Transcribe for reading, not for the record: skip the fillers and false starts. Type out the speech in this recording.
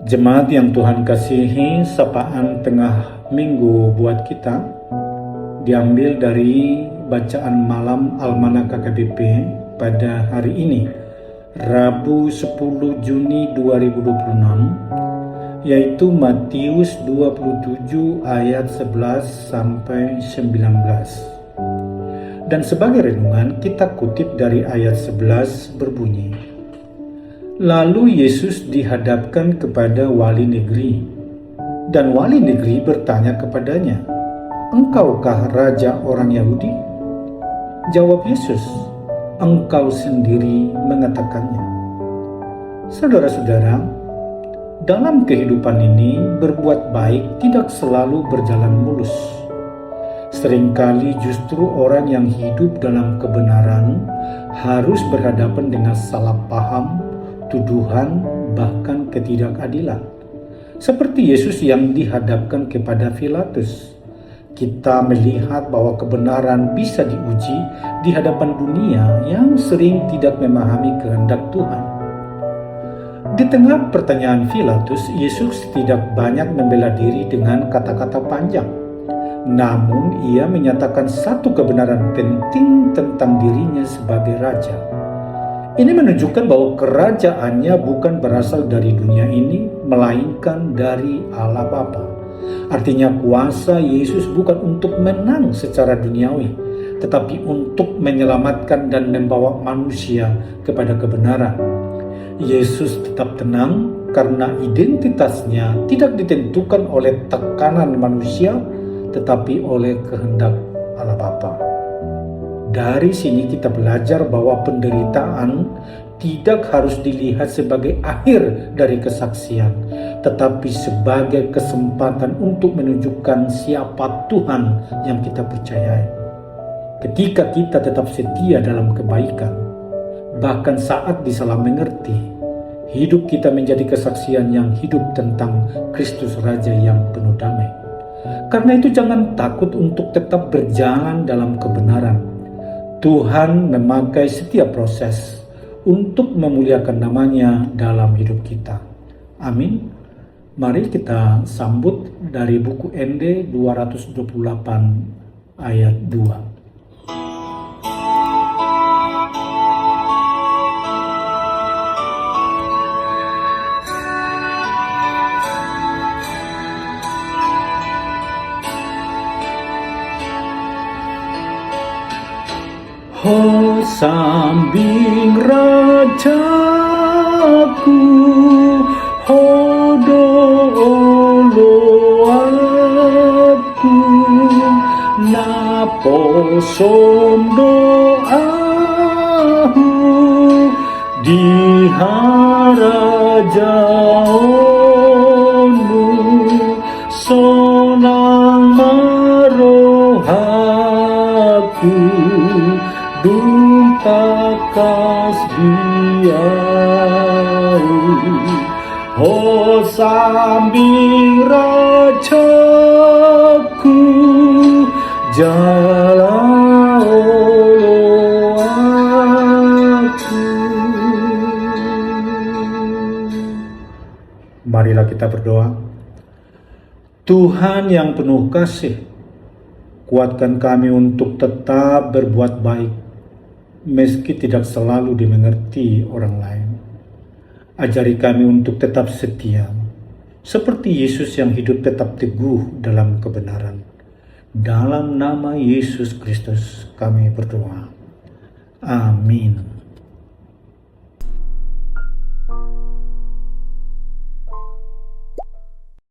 Jemaat yang Tuhan kasihi, sapaan tengah minggu buat kita diambil dari bacaan malam Almanak KKBP pada hari ini, Rabu 10 Juni 2026, yaitu Matius 27 ayat 11 sampai 19. Dan sebagai renungan kita kutip dari ayat 11 berbunyi, "Lalu Yesus dihadapkan kepada wali negeri, dan wali negeri bertanya kepadanya, 'Engkaukah raja orang Yahudi?' Jawab Yesus, 'Engkau sendiri mengatakannya.'" Saudara-saudara, dalam kehidupan ini berbuat baik tidak selalu berjalan mulus. Seringkali justru orang yang hidup dalam kebenaran harus berhadapan dengan salah paham, tuduhan, bahkan ketidakadilan. Seperti Yesus yang dihadapkan kepada Pilatus. Kita melihat bahwa kebenaran bisa diuji di hadapan dunia yang sering tidak memahami kehendak Tuhan. Di tengah pertanyaan Pilatus, Yesus tidak banyak membela diri dengan kata-kata panjang. Namun ia menyatakan satu kebenaran penting tentang dirinya sebagai raja. Ini menunjukkan bahwa kerajaannya bukan berasal dari dunia ini, melainkan dari Allah Bapa. Artinya kuasa Yesus bukan untuk menang secara duniawi, tetapi untuk menyelamatkan dan membawa manusia kepada kebenaran. Yesus tetap tenang karena identitasnya tidak ditentukan oleh tekanan manusia, tetapi oleh kehendak Allah Bapa. Dari sini kita belajar bahwa penderitaan tidak harus dilihat sebagai akhir dari kesaksian, tetapi sebagai kesempatan untuk menunjukkan siapa Tuhan yang kita percayai. Ketika kita tetap setia dalam kebaikan, bahkan saat disalah mengerti, hidup kita menjadi kesaksian yang hidup tentang Kristus Raja yang penuh damai. Karena itu jangan takut untuk tetap berjalan dalam kebenaran. Tuhan memakai setiap proses untuk memuliakan namanya dalam hidup kita. Amin. Mari kita sambut dari buku ND 228 ayat 2. Ho sambing rajaku, ho dooloatku, napo sondoahu di harajaonmu, sonang marohaku, dumpakas biau. Ho sambing rajaku, jalaolo aku. Marilah kita berdoa. Tuhan yang penuh kasih, kuatkan kami untuk tetap berbuat baik, meski tidak selalu dimengerti orang lain. Ajari kami untuk tetap setia, seperti Yesus yang hidup tetap teguh dalam kebenaran. Dalam nama Yesus Kristus kami berdoa. Amin.